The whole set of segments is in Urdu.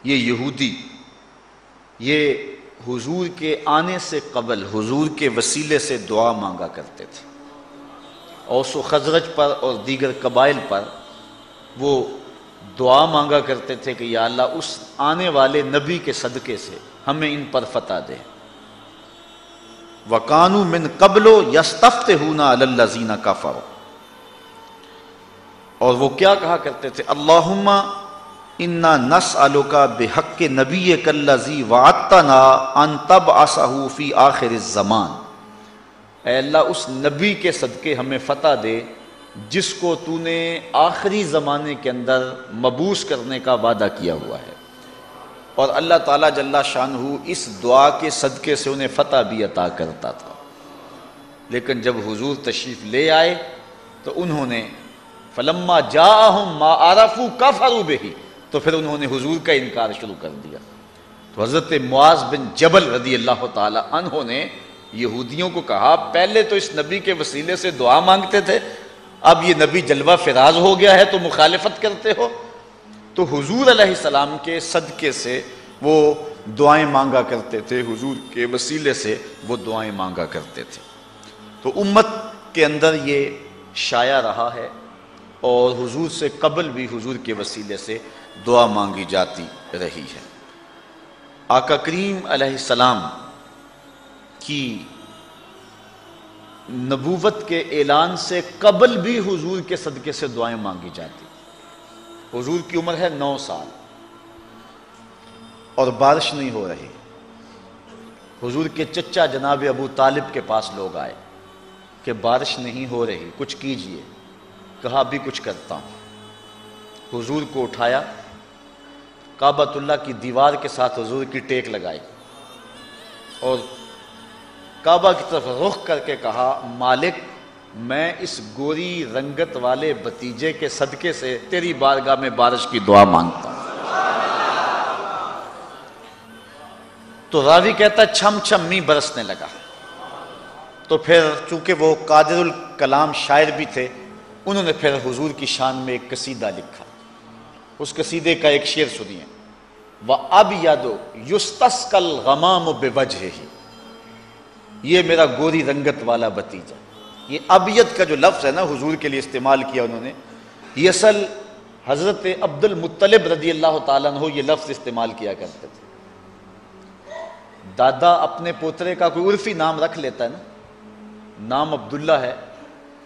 یہ یہودی یہ حضور کے آنے سے قبل حضور کے وسیلے سے دعا مانگا کرتے تھے۔ اوس و خزرج پر اور دیگر قبائل پر وہ دعا مانگا کرتے تھے کہ یا اللہ اس آنے والے نبی کے صدقے سے ہمیں ان پر فتح دے۔ وَكَانُوا مِن قَبْلُ يَسْتَفْتِحُونَ عَلَى الَّذِينَ كَفَرُوا، اور وہ کیا کہا کرتے تھے؟ اللہم انا نسألک بحق نبیک الذی وعدتنا ان تبعثہ فی آخر الزمان، اے اللہ اس نبی کے صدقے ہمیں فتح دے جس کو تو نے آخری زمانے کے اندر مبعوث کرنے کا وعدہ کیا ہوا ہے۔ اور اللہ تعالیٰ جل شانہ اس دعا کے صدقے سے انہیں فتح بھی عطا کرتا تھا۔ لیکن جب حضور تشریف لے آئے تو انہوں نے فلما جاءہم ما عرفوا کفروا بہ، تو پھر انہوں نے حضور کا انکار شروع کر دیا۔ تو حضرت معاذ بن جبل رضی اللہ تعالی عنہ نے یہودیوں کو کہا پہلے تو اس نبی کے وسیلے سے دعا مانگتے تھے، اب یہ نبی جلوہ فراز ہو گیا ہے تو مخالفت کرتے ہو۔ تو حضور علیہ السلام کے صدقے سے وہ دعائیں مانگا کرتے تھے، حضور کے وسیلے سے وہ دعائیں مانگا کرتے تھے۔ تو امت کے اندر یہ شائع رہا ہے، اور حضور سے قبل بھی حضور کے وسیلے سے دعا مانگی جاتی رہی ہے۔ آقا کریم علیہ السلام کی نبوت کے اعلان سے قبل بھی حضور کے صدقے سے دعائیں مانگی جاتی۔ حضور کی عمر ہے 9 سال اور بارش نہیں ہو رہی۔ حضور کے چچا جناب ابو طالب کے پاس لوگ آئے کہ بارش نہیں ہو رہی، کچھ کیجئے۔ کہا بھی کچھ کرتا ہوں۔ حضور کو اٹھایا، کعبۃ اللہ کی دیوار کے ساتھ حضور کی ٹیک لگائی اور کعبہ کی طرف رخ کر کے کہا مالک میں اس گوری رنگت والے بھتیجے کے صدقے سے تیری بارگاہ میں بارش کی دعا مانگتا ہوں۔ تو راوی کہتا چھم چھم می برسنے لگا۔ تو پھر چونکہ وہ قادر الکلام شاعر بھی تھے، انہوں نے پھر حضور کی شان میں ایک قصیدہ لکھا۔ اس قصیدے کا ایک شعر سنیے، وَأَبْيَضُ يُسْتَسْقَى الْغَمَامُ بِوَجْهِهِ، یہ میرا گوری رنگت والا بھتیجا۔ یہ ابیض کا جو لفظ ہے نا حضور کے لیے استعمال کیا انہوں نے، یہ اصل حضرت عبد المطلب رضی اللہ تعالیٰ عنہ یہ لفظ استعمال کیا کرتے تھے۔ دادا اپنے پوترے کا کوئی عرفی نام رکھ لیتا ہے نا، نام عبداللہ ہے،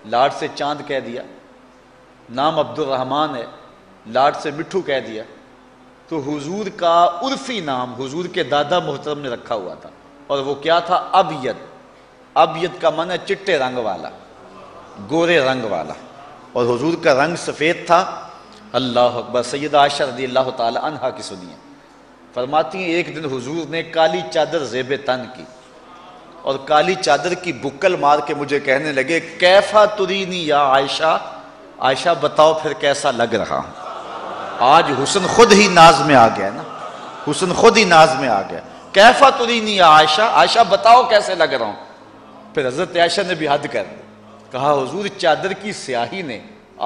لاڈ سے چاند کہہ دیا، نام عبد الرحمن ہے، لاڈ سے مٹھو کہہ دیا۔ تو حضور کا عرفی نام حضور کے دادا محترم نے رکھا ہوا تھا، اور وہ کیا تھا؟ ابیض۔ ابیض کا معنی چٹے رنگ والا، گورے رنگ والا، اور حضور کا رنگ سفید تھا۔ اللہ اکبر۔ سیدہ عائشہ رضی اللہ تعالی عنہا کی سنیے، فرماتی ہیں ایک دن حضور نے کالی چادر زیب تن کی، اور کالی چادر کی بکل مار کے مجھے کہنے لگے کیفا ترینی یا عائشہ، عائشہ بتاؤ پھر کیسا لگ رہا ہوں۔ آج حسن خود ہی ناز میں آ گیا نا، حسن خود ہی ناز میں آ گیا۔ کیفا ترینی یا عائشہ، عائشہ بتاؤ کیسے لگ رہا ہوں۔ پھر حضرت عائشہ نے بھی حد کر دی، کہا حضور چادر کی سیاہی نے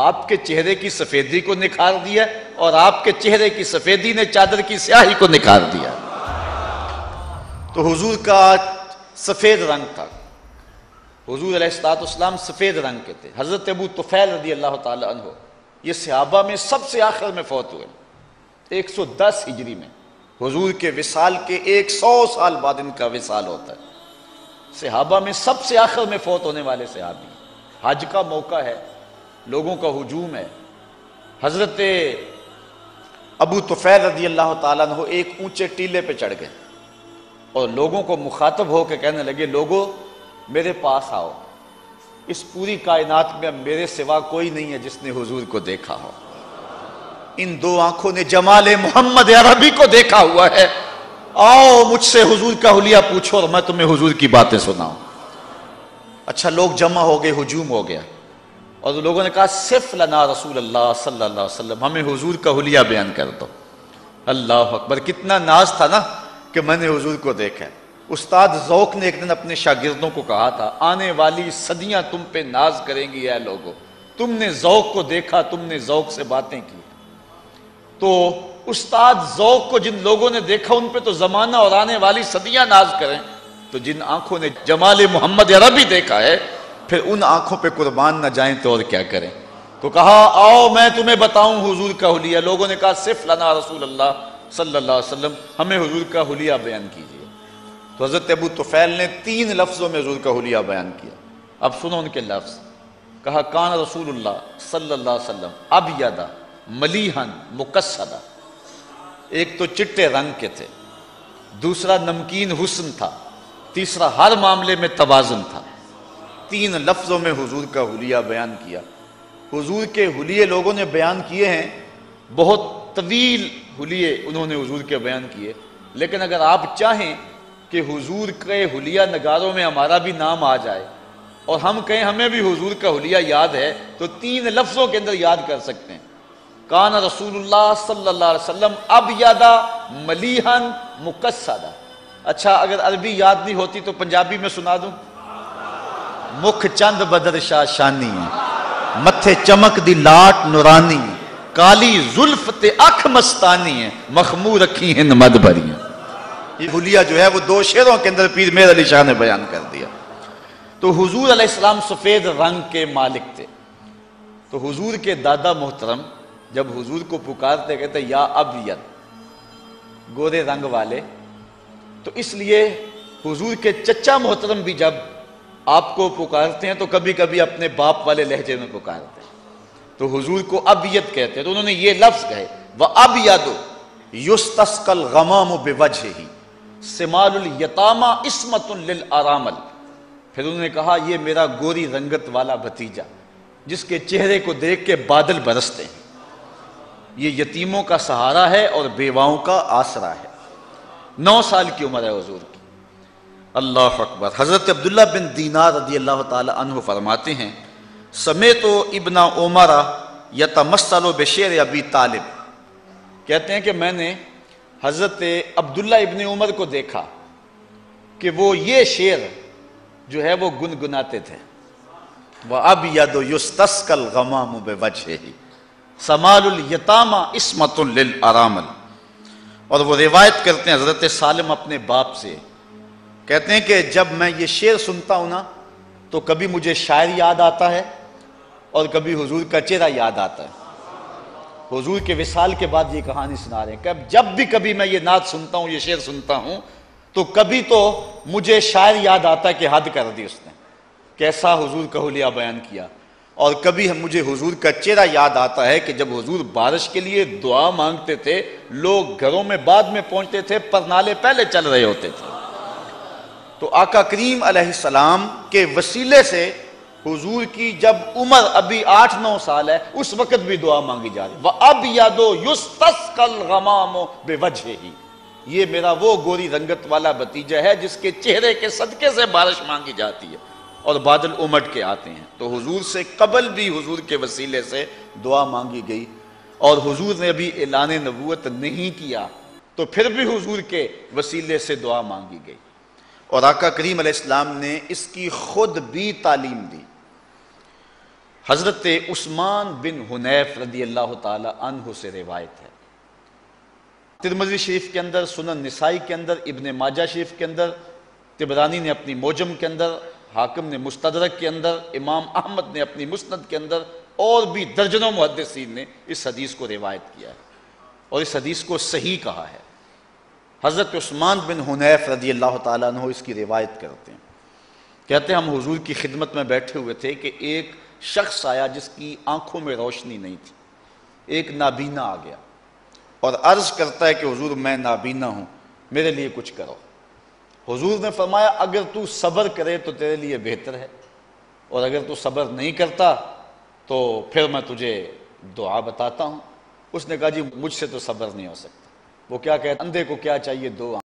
آپ کے چہرے کی سفیدی کو نکھار دیا، اور آپ کے چہرے کی سفیدی نے چادر کی سیاہی کو نکھار دیا۔ تو حضور کا سفید رنگ تھا، حضور علیہ السلام سفید رنگ کے تھے۔ حضرت ابو طفیل رضی اللہ تعالی عنہ یہ صحابہ میں سب سے آخر میں فوت ہوئے، 110 ہجری میں۔ حضور کے وصال کے 100 سال بعد ان کا وصال ہوتا ہے۔ صحابہ میں سب سے آخر میں فوت ہونے والے صحابی۔ حج کا موقع ہے، لوگوں کا ہجوم ہے، حضرت ابو طفیل رضی اللہ تعالیٰ عنہ ایک اونچے ٹیلے پہ چڑھ گئے اور لوگوں کو مخاطب ہو کے کہنے لگے لوگو میرے پاس آؤ، اس پوری کائنات میں میرے سوا کوئی نہیں ہے جس نے حضور کو دیکھا ہو، ان دو آنکھوں نے جمال محمد عربی کو دیکھا ہوا ہے، آؤ مجھ سے حضور کا حلیہ پوچھو اور میں تمہیں حضور کی باتیں سناؤں۔ اچھا لوگ جمع ہو گئے، ہجوم ہو گیا، اور لوگوں نے کہا صف لنا رسول اللہ صلی اللہ علیہ وسلم، ہمیں حضور کا حلیہ بیان کر دو۔ اللہ اکبر، کتنا ناز تھا نا کہ میں نے حضور کو دیکھا ہے۔ استاد ذوق نے ایک دن اپنے شاگردوں کو کہا تھا آنے والی صدیاں تم پہ ناز کریں گی اے لوگو، تم نے ذوق کو دیکھا، تم نے ذوق سے باتیں کی۔ تو استاد ذوق کو جن لوگوں نے دیکھا ان پہ تو زمانہ اور آنے والی صدیاں ناز کریں، تو جن آنکھوں نے جمال محمد عربی دیکھا ہے پھر ان آنکھوں پہ قربان نہ جائیں تو اور کیا کریں۔ تو کہا آؤ میں تمہیں بتاؤں حضور کا حلیہ۔ لوگوں نے کہا صف لنا رسول اللہ صلی اللہ علیہ وسلم، ہمیں حضور کا حلیہ بیان کیجیے۔ تو حضرت ابو طفیل نے 3 لفظوں میں حضور کا حلیہ بیان کیا۔ اب سنو ان کے لفظ۔ کہا کان رسول اللہ صلی اللہ علیہ وسلم ابیض ملیحن مقصدا، ایک تو چٹے رنگ کے تھے، دوسرا نمکین حسن تھا، تیسرا ہر معاملے میں توازن تھا۔ 3 لفظوں میں حضور کا حلیہ بیان کیا۔ حضور کے حلیے لوگوں نے بیان کیے ہیں، بہت طویل حلیے انہوں نے حضور کے بیان کیے، لیکن اگر آپ چاہیں کہ حضور کے حلیہ نگاروں میں ہمارا بھی نام آ جائے اور ہم کہیں ہمیں بھی حضور کا حلیہ یاد ہے، تو 3 لفظوں کے اندر یاد کر سکتے ہیں۔ کان رسول اللہ صلی اللہ علیہ وسلم ابیض ملیحن مقصدا۔ اچھا اگر عربی یاد نہیں ہوتی تو پنجابی میں سنا دوں۔ مکھ چند بدر شاہ شانی، متھے چمک دی لاٹ نورانی، کالی زلف تے اکھ مستانی ہے، مخمور رکھی ہیں مد بھری ہیں۔ یہ حلیہ جو ہے وہ 2 شعروں کے اندر پیر مہر علی شاہ نے بیان کر دیا۔ تو حضور علیہ السلام سفید رنگ کے مالک تھے۔ تو حضور کے دادا محترم جب حضور کو پکارتے کہتے یا ابیض، گورے رنگ والے، تو اس لیے حضور کے چچا محترم بھی جب آپ کو پکارتے ہیں تو کبھی کبھی اپنے باپ والے لہجے میں پکارتے ہیں، تو حضور کو ابیض کہتے ہیں۔ تو انہوں نے یہ لفظ کہے وَأَبْيَضُ يُسْتَسْقَى الْغَمَامُ بِوَجْهِهِ سِمَالُ الْيَتَامَى عِصْمَةٌ لِلْأَرَامَلِ۔ پھر انہوں نے کہا یہ میرا گوری رنگت والا بھتیجا جس کے چہرے کو دیکھ کے بادل برستے ہیں، یہ یتیموں کا سہارا ہے اور بیواؤں کا آسرا ہے۔ 9 سال کی عمر ہے حضور کی۔ اللہ اکبر۔ حضرت عبداللہ بن دینار رضی اللہ تعالی عنہ فرماتے ہیں سمیت ابن عمر یتمثل بشعر ابی طالب، کہتے ہیں کہ میں نے حضرت عبداللہ ابن عمر کو دیکھا کہ وہ یہ شعر جو ہے وہ گنگناتے تھے، وَأَبْيَضُ يُسْتَسْقَى الْغَمَامُ بِوَجْهِهِ سَمَالُ الْيَتَامَى عِصْمَةٌ لِلْأَرَامَلِ۔ اور وہ روایت کرتے ہیں حضرت سالم اپنے باپ سے، کہتے ہیں کہ جب میں یہ شعر سنتا ہوں نا تو کبھی مجھے شاعر یاد آتا ہے اور کبھی حضور کا چہرہ یاد آتا ہے۔ حضور کے وصال کے بعد یہ کہانی سنا رہے ہیں کہ جب بھی کبھی میں یہ نعت سنتا ہوں، یہ شعر سنتا ہوں، تو کبھی تو مجھے شاعر یاد آتا ہے کہ حد کر دی اس نے، کیسا حضور کا حلیہ بیان کیا، اور کبھی مجھے حضور کا چہرہ یاد آتا ہے کہ جب حضور بارش کے لیے دعا مانگتے تھے، لوگ گھروں میں بعد میں پہنچتے تھے، پر نالے پہلے چل رہے ہوتے تھے۔ تو آقا کریم علیہ السلام کے وسیلے سے حضور کی جب عمر ابھی 8-9 سال ہے اس وقت بھی دعا مانگی جا رہی ہے۔ وَأَبْيَضُ يُسْتَسْقَى الْغَمَامُ بِوَجْهِهِ، یہ میرا وہ گوری رنگت والا بھتیجا ہے جس کے چہرے کے صدقے سے بارش مانگی جاتی ہے اور بادل امٹ کے آتے ہیں۔ تو حضور سے قبل بھی حضور کے وسیلے سے دعا مانگی گئی، اور حضور نے ابھی اعلان نبوت نہیں کیا تو پھر بھی حضور کے وسیلے سے دعا مانگی گئی، اور آقا کریم علیہ السلام نے اس کی خود بھی تعلیم دی۔ حضرت عثمان بن حنیف رضی اللہ تعالی عنہ سے روایت ہے، ترمذی شریف کے اندر، سنن نسائی کے اندر، ابن ماجہ شریف کے اندر، طبرانی نے اپنی موجم کے اندر، حاکم نے مستدرک کے اندر، امام احمد نے اپنی مسند کے اندر، اور بھی درجنوں محدثین نے اس حدیث کو روایت کیا ہے اور اس حدیث کو صحیح کہا ہے۔ حضرت عثمان بن حنیف رضی اللہ تعالیٰ عنہ اس کی روایت کرتے ہیں، کہتے ہیں ہم حضور کی خدمت میں بیٹھے ہوئے تھے کہ ایک شخص آیا جس کی آنکھوں میں روشنی نہیں تھی، ایک نابینا آ گیا اور عرض کرتا ہے کہ حضور میں نابینا ہوں، میرے لیے کچھ کرو۔ حضور نے فرمایا اگر تو صبر کرے تو تیرے لیے بہتر ہے، اور اگر تو صبر نہیں کرتا تو پھر میں تجھے دعا بتاتا ہوں۔ اس نے کہا جی مجھ سے تو صبر نہیں ہو سکتا۔ وہ کیا کہتا، اندھے کو کیا چاہیے 2 آنکھ۔